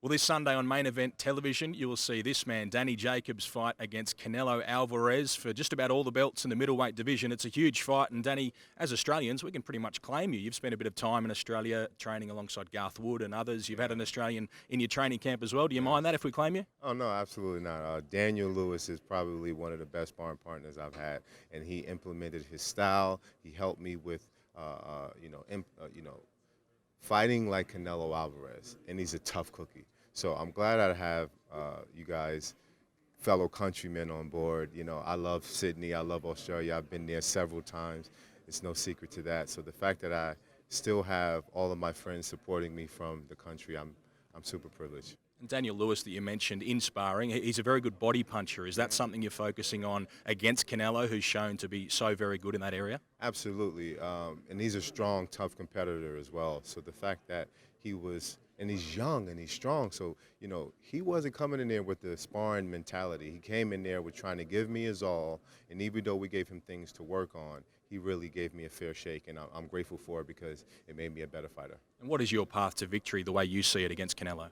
Well, this Sunday on Main Event Television, you will see this man, Danny Jacobs, fight against Canelo Alvarez for just about all the belts in the middleweight division. It's a huge fight, and Danny, as Australians, we can pretty much claim you. You've spent a bit of time in Australia training alongside Garth Wood and others. You've had an Australian in your training camp as well. Do you mind that if we claim you? Oh, no, absolutely not. Daniel Lewis is probably one of the best sparring partners I've had, and he implemented his style. He helped me with, fighting like Canelo Alvarez, and he's a tough cookie. So I'm glad I have you guys, fellow countrymen on board. You know, I love Sydney, I love Australia. I've been there several times. It's no secret to that. So the fact that I still have all of my friends supporting me from the country, I'm super privileged. And Daniel Lewis that you mentioned in sparring, he's a very good body puncher. Is that something you're focusing on against Canelo, who's shown to be so very good in that area? Absolutely, and he's a strong, tough competitor as well. So the fact that and he's young and he's strong, so, you know, he wasn't coming in there with the sparring mentality. He came in there with trying to give me his all, and even though we gave him things to work on, he really gave me a fair shake, and I'm grateful for it because it made me a better fighter. And what is your path to victory, the way you see it, against Canelo?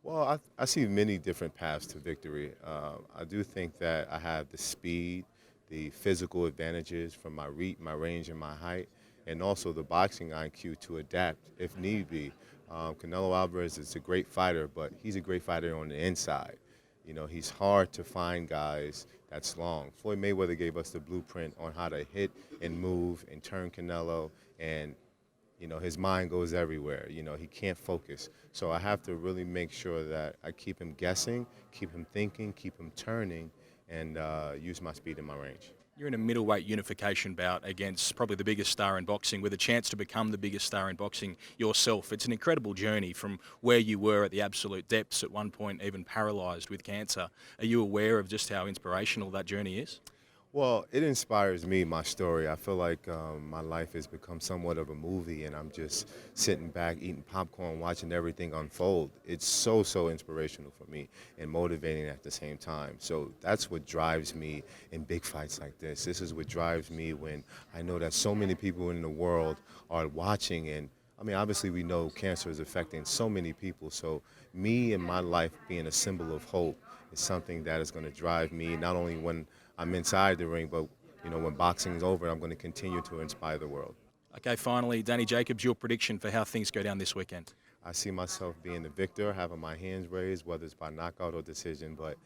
Well, I see many different paths to victory. I do think that I have the speed, the physical advantages from my reach, my range, and my height, and also the boxing IQ to adapt if need be. Canelo Alvarez is a great fighter, but he's a great fighter on the inside. You know, he's hard to find guys that's long. Floyd Mayweather gave us the blueprint on how to hit and move and turn Canelo, and you know, his mind goes everywhere. You know, he can't focus. So I have to really make sure that I keep him guessing, keep him thinking, keep him turning, and use my speed and my range. You're in a middleweight unification bout against probably the biggest star in boxing, with a chance to become the biggest star in boxing yourself. It's an incredible journey from where you were at the absolute depths, at one point even paralysed with cancer. Are you aware of just how inspirational that journey is? Well, it inspires me, my story. I feel like my life has become somewhat of a movie, and I'm just sitting back, eating popcorn, watching everything unfold. It's so inspirational for me and motivating at the same time. So that's what drives me in big fights like this. This is what drives me when I know that so many people in the world are watching, and I mean, obviously we know cancer is affecting so many people. So me and my life being a symbol of hope is something that is going to drive me not only when I'm inside the ring, but you know, when boxing is over, I'm going to continue to inspire the world. Okay, finally, Danny Jacobs, your prediction for how things go down this weekend? I see myself being the victor, having my hands raised, whether it's by knockout or decision, but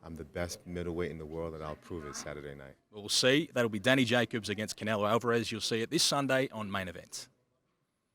I'm the best middleweight in the world, and I'll prove it Saturday night. We'll see. That'll be Danny Jacobs against Canelo Alvarez. You'll see it this Sunday on Main Event.